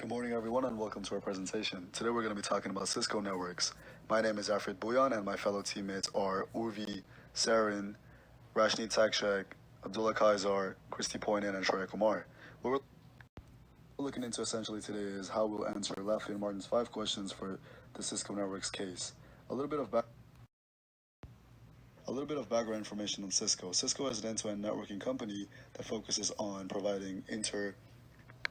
Good morning, everyone, and welcome to our presentation. Today we're going to be talking about Cisco networks. My name is Afrid Bouyan, and my fellow teammates are Urvi, Sarin, Rashni Takshak, Abdullah Kaisar, Christy Poynan, and Shreya Kumar. What we're looking into essentially today is how we'll answer Lafayette Martin's 5 questions for the Cisco networks case. A little bit of background information on Cisco. Cisco is an end-to-end networking company that focuses on providing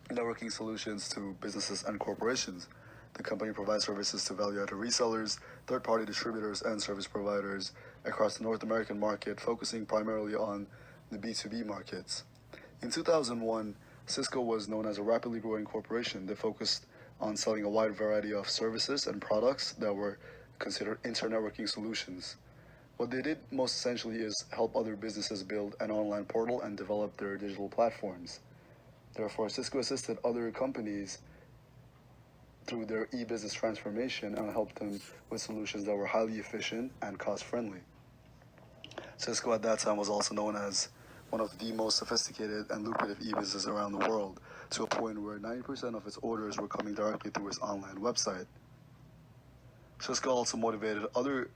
networking solutions to businesses and corporations. The company provides services to value-added resellers, third-party distributors, and service providers across the North American market, focusing primarily on the B2B markets. In 2001, Cisco was known as a rapidly growing corporation that focused on selling a wide variety of services and products that were considered inter-networking solutions. What they did most essentially is help other businesses build an online portal and develop their digital platforms. Therefore, Cisco assisted other companies through their e-business transformation and helped them with solutions that were highly efficient and cost-friendly. Cisco at that time was also known as one of the most sophisticated and lucrative e-businesses around the world, to a point where 90% of its orders were coming directly through its online website. Cisco also motivated other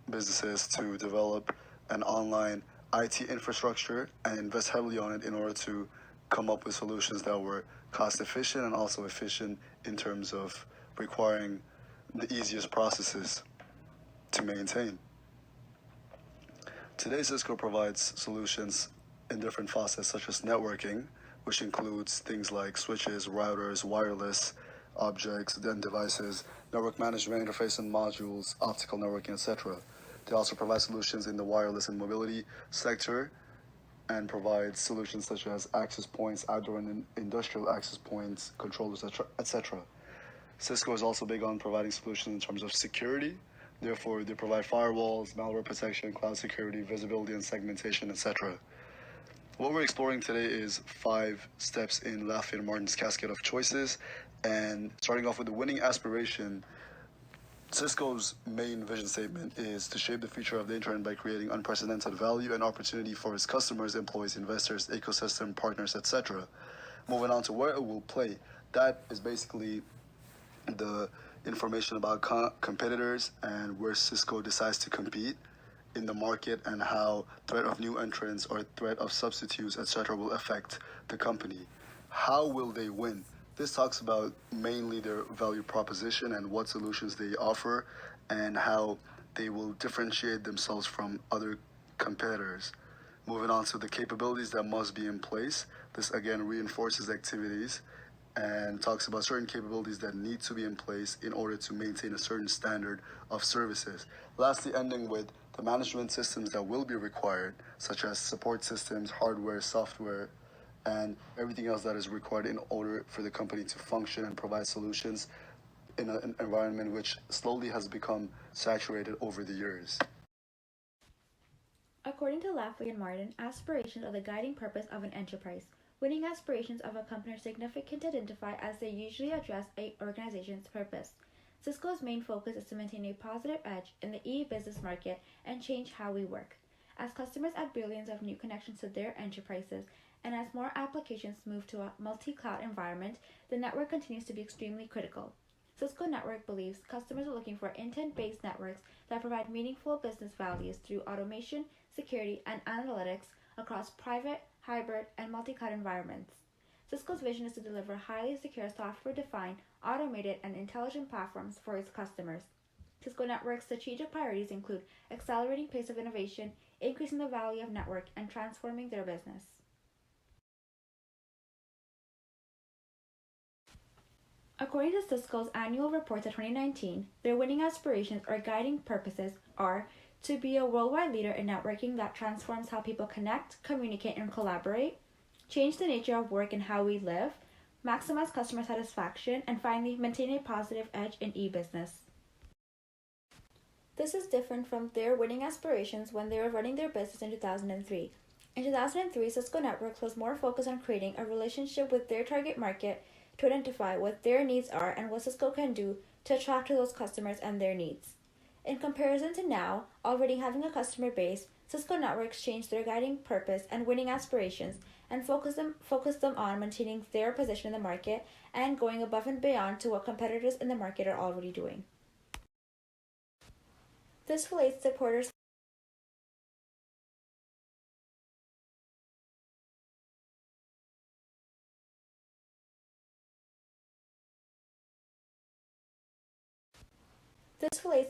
businesses to develop an online IT infrastructure and invest heavily on it in order to come up with solutions that were cost efficient and also efficient in terms of requiring the easiest processes to maintain. Today, Cisco provides solutions in different facets such as networking, which includes things like switches, routers, wireless objects, and devices, network management, interface and modules, optical networking, etc. They also provide solutions in the wireless and mobility sector, and provides solutions such as access points, outdoor and industrial access points, controllers, etc. Cisco is also big on providing solutions in terms of security. Therefore, they provide firewalls, malware protection, cloud security, visibility and segmentation, etc. What we're exploring today is 5 steps in Lafayette Martin's cascade of choices, and starting off with the winning aspiration. Cisco's main vision statement is to shape the future of the internet by creating unprecedented value and opportunity for its customers, employees, investors, ecosystem, partners, etc. Moving on to where it will play, that is basically the information about competitors and where Cisco decides to compete in the market and how threat of new entrants or threat of substitutes, etc. will affect the company. How will they win? This talks about mainly their value proposition and what solutions they offer and how they will differentiate themselves from other competitors. Moving on to the capabilities that must be in place. This again reinforces activities and talks about certain capabilities that need to be in place in order to maintain a certain standard of services. Lastly, ending with the management systems that will be required, such as support systems, hardware, software, and everything else that is required in order for the company to function and provide solutions in an environment which slowly has become saturated over the years. According to Lafayette Martin, aspirations are the guiding purpose of an enterprise. Winning aspirations of a company are significant to identify as they usually address an organization's purpose. Cisco's main focus is to maintain a positive edge in the e-business market and change how we work. As customers add billions of new connections to their enterprises, and as more applications move to a multi-cloud environment, the network continues to be extremely critical. Cisco Network believes customers are looking for intent-based networks that provide meaningful business values through automation, security, and analytics across private, hybrid, and multi-cloud environments. Cisco's vision is to deliver highly secure software-defined, automated, and intelligent platforms for its customers. Cisco Network's strategic priorities include accelerating pace of innovation, increasing the value of network, and transforming their business. According to Cisco's annual reports of 2019, their winning aspirations or guiding purposes are to be a worldwide leader in networking that transforms how people connect, communicate, and collaborate, change the nature of work and how we live, maximize customer satisfaction, and finally, maintain a positive edge in e-business. This is different from their winning aspirations when they were running their business in 2003. In 2003, Cisco Networks was more focused on creating a relationship with their target market to identify what their needs are and what Cisco can do to attract to those customers and their needs. In comparison to now, already having a customer base, Cisco Networks changed their guiding purpose and winning aspirations and focus them on maintaining their position in the market and going above and beyond to what competitors in the market are already doing. This relates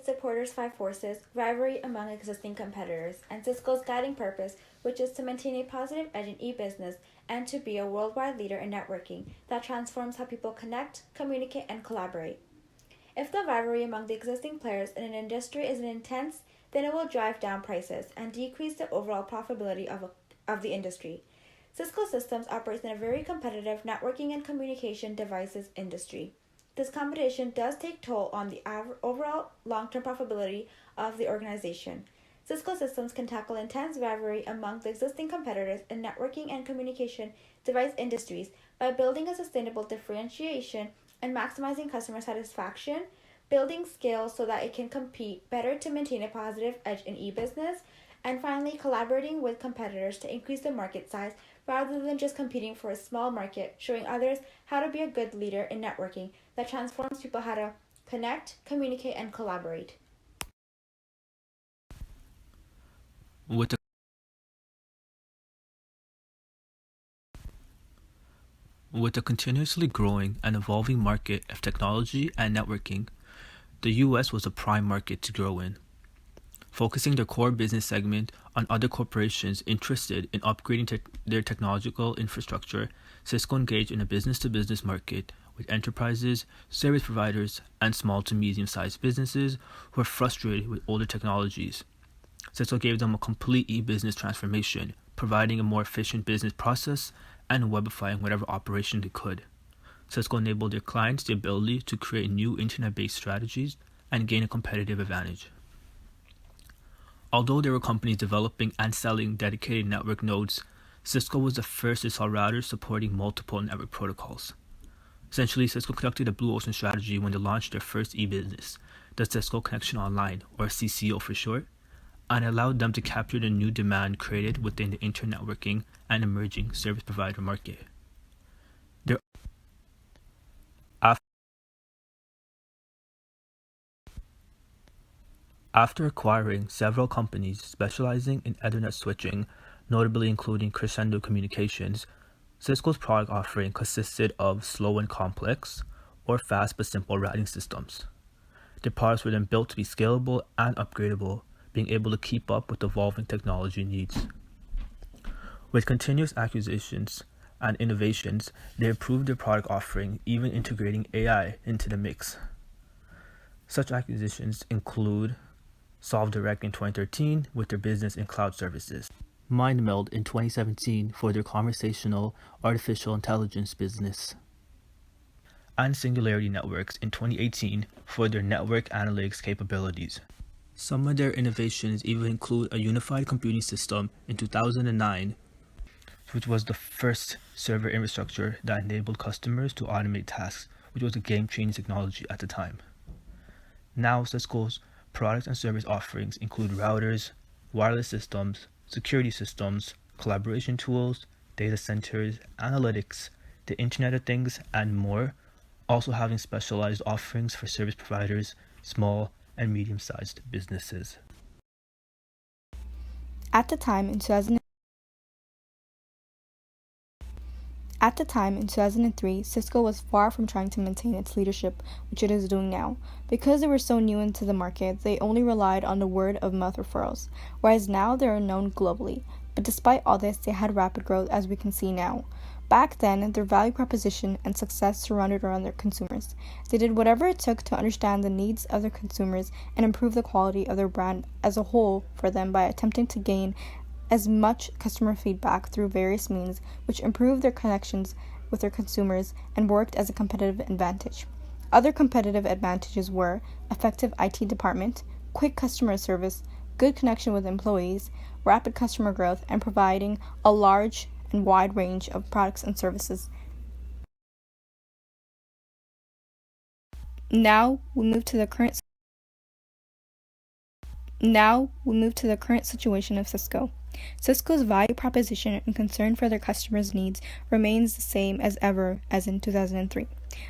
to Porter's five forces, rivalry among existing competitors, and Cisco's guiding purpose, which is to maintain a positive edge in e-business and to be a worldwide leader in networking that transforms how people connect, communicate, and collaborate. If the rivalry among the existing players in an industry is intense, then it will drive down prices and decrease the overall profitability of the industry. Cisco Systems operates in a very competitive networking and communication devices industry. This competition does take toll on the overall long-term profitability of the organization. Cisco Systems can tackle intense rivalry among the existing competitors in networking and communication device industries by building a sustainable differentiation and maximizing customer satisfaction, building scale so that it can compete better to maintain a positive edge in e-business, and finally collaborating with competitors to increase the market size rather than just competing for a small market, showing others how to be a good leader in networking that transforms people how to connect, communicate, and collaborate. With a continuously growing and evolving market of technology and networking, the US was a prime market to grow in. Focusing their core business segment on other corporations interested in upgrading their technological infrastructure, Cisco engaged in a business-to-business market with enterprises, service providers, and small to medium-sized businesses who are frustrated with older technologies. Cisco gave them a complete e-business transformation, providing a more efficient business process and webifying whatever operation they could. Cisco enabled their clients the ability to create new internet-based strategies and gain a competitive advantage. Although there were companies developing and selling dedicated network nodes, Cisco was the first to sell routers supporting multiple network protocols. Essentially, Cisco conducted a blue ocean strategy when they launched their first e-business, the Cisco Connection Online, or CCO for short, and allowed them to capture the new demand created within the internet networking and emerging service provider market. After acquiring several companies specializing in Ethernet switching, notably including Crescendo Communications, Cisco's product offering consisted of slow and complex, or fast but simple routing systems. The products were then built to be scalable and upgradable, being able to keep up with evolving technology needs. With continuous acquisitions and innovations, they improved their product offering, even integrating AI into the mix. Such acquisitions include SolveDirect in 2013 with their business in cloud services, MindMeld in 2017 for their conversational artificial intelligence business, and Singularity Networks in 2018 for their network analytics capabilities. Some of their innovations even include a unified computing system in 2009, which was the first server infrastructure that enabled customers to automate tasks, which was a game-changing technology at the time. Now, Cisco's products and service offerings include routers, wireless systems, security systems, collaboration tools, data centers, analytics, the Internet of Things, and more, also having specialized offerings for service providers, small and medium-sized businesses. At the time in 2003, Cisco was far from trying to maintain its leadership, which it is doing now. Because they were so new into the market, they only relied on the word-of-mouth referrals, whereas now they are known globally. But despite all this, they had rapid growth, as we can see now. Back then, their value proposition and success surrounded around their consumers. They did whatever it took to understand the needs of their consumers and improve the quality of their brand as a whole for them by attempting to gain as much customer feedback through various means, which improved their connections with their consumers and worked as a competitive advantage. Other competitive advantages were effective IT department, quick customer service, good connection with employees, rapid customer growth, and providing a large and wide range of products and services. Now we move to the current situation of Cisco. Cisco's value proposition and concern for their customers' needs remains the same as ever as in 2003.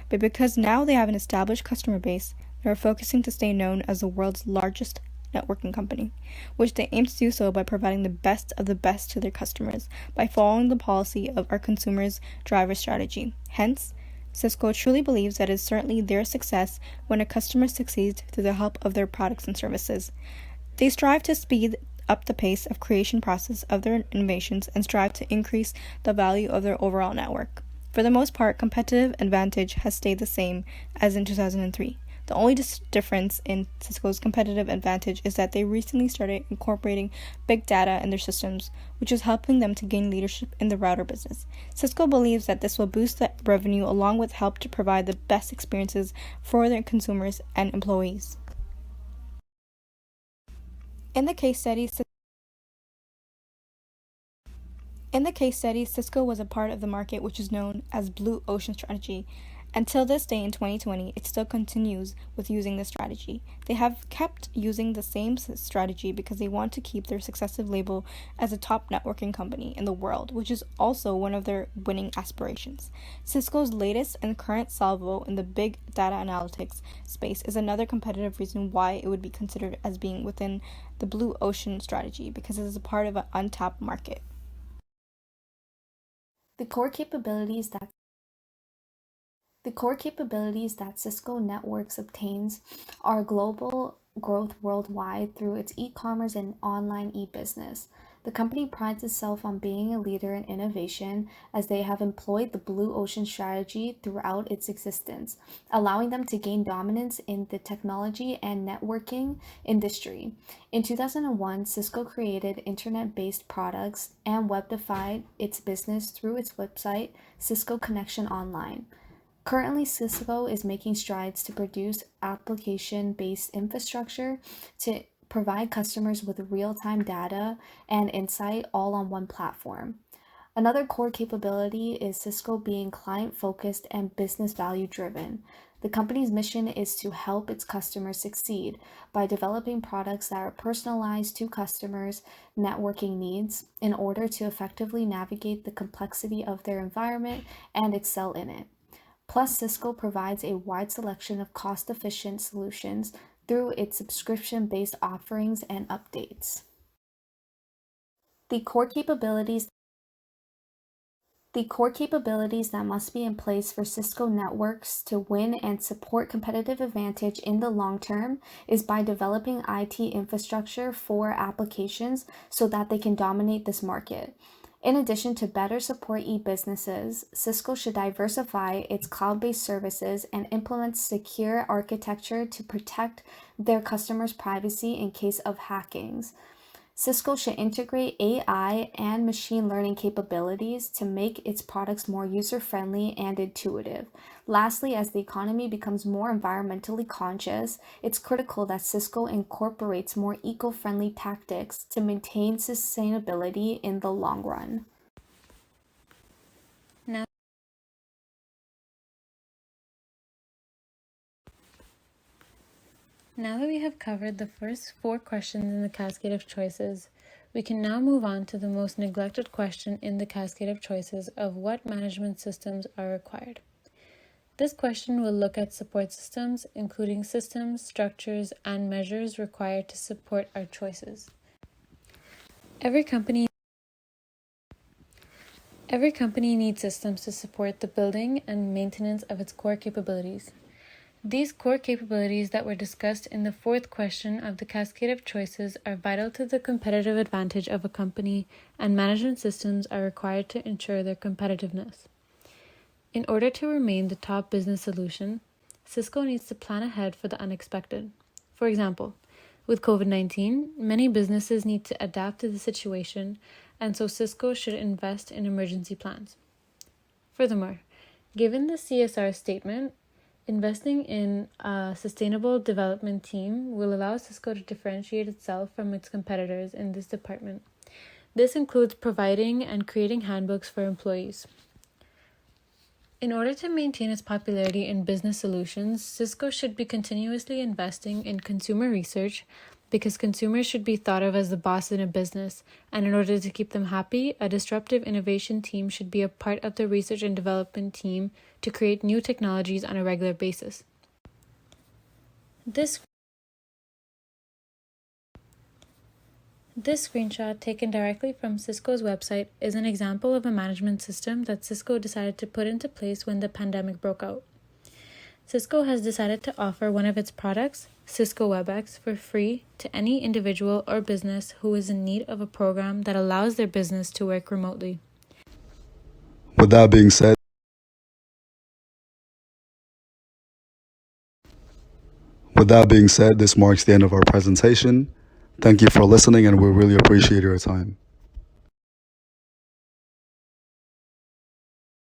But because now they have an established customer base, they are focusing to stay known as the world's largest networking company, which they aim to do so by providing the best of the best to their customers, by following the policy of our consumers' driver strategy. Hence, Cisco truly believes that it is certainly their success when a customer succeeds through the help of their products and services. They strive to speed up the pace of creation process of their innovations and strive to increase the value of their overall network. For the most part, competitive advantage has stayed the same as in 2003. The only difference in Cisco's competitive advantage is that they recently started incorporating big data in their systems, which is helping them to gain leadership in the router business. Cisco believes that this will boost the revenue along with help to provide the best experiences for their consumers and employees. In the case study, Cisco was a part of the market which is known as Blue Ocean Strategy. Until this day in 2020, it still continues with using this strategy. They have kept using the same strategy because they want to keep their successive label as a top networking company in the world, which is also one of their winning aspirations. Cisco's latest and current salvo in the big data analytics space is another competitive reason why it would be considered as being within the Blue Ocean Strategy, because it is a part of an untapped market. The core capabilities that Cisco Networks obtains are global growth worldwide through its e-commerce and online e-business. The company prides itself on being a leader in innovation as they have employed the Blue Ocean strategy throughout its existence, allowing them to gain dominance in the technology and networking industry. In 2001, Cisco created internet-based products and web-defined its business through its website, Cisco Connection Online. Currently, Cisco is making strides to produce application-based infrastructure to provide customers with real-time data and insight all on one platform. Another core capability is Cisco being client-focused and business value-driven. The company's mission is to help its customers succeed by developing products that are personalized to customers' networking needs in order to effectively navigate the complexity of their environment and excel in it. Plus, Cisco provides a wide selection of cost-efficient solutions through its subscription-based offerings and updates. The core capabilities that must be in place for Cisco Networks to win and support competitive advantage in the long term is by developing IT infrastructure for applications so that they can dominate this market. In addition to better support e-businesses, Cisco should diversify its cloud-based services and implement secure architecture to protect their customers' privacy in case of hackings. Cisco should integrate AI and machine learning capabilities to make its products more user-friendly and intuitive. Lastly, as the economy becomes more environmentally conscious, it's critical that Cisco incorporates more eco-friendly tactics to maintain sustainability in the long run. Now that we have covered the first 4 questions in the cascade of choices, we can now move on to the most neglected question in the cascade of choices of what management systems are required. This question will look at support systems, including systems, structures, and measures required to support our choices. Every company needs systems to support the building and maintenance of its core capabilities. These core capabilities that were discussed in the 4th question of the cascade of choices are vital to the competitive advantage of a company, and management systems are required to ensure their competitiveness. In order to remain the top business solution, Cisco needs to plan ahead for the unexpected. For example, with COVID-19, many businesses need to adapt to the situation, and so Cisco should invest in emergency plans. Furthermore, given the CSR statement, investing in a sustainable development team will allow Cisco to differentiate itself from its competitors in this department. This includes providing and creating handbooks for employees. In order to maintain its popularity in business solutions, Cisco should be continuously investing in consumer research because consumers should be thought of as the boss in a business, and in order to keep them happy, a disruptive innovation team should be a part of the research and development team to create new technologies on a regular basis. This screenshot, taken directly from Cisco's website, is an example of a management system that Cisco decided to put into place when the pandemic broke out. Cisco has decided to offer one of its products, Cisco WebEx, for free to any individual or business who is in need of a program that allows their business to work remotely. With that being said, this marks the end of our presentation. Thank you for listening, and we really appreciate your time.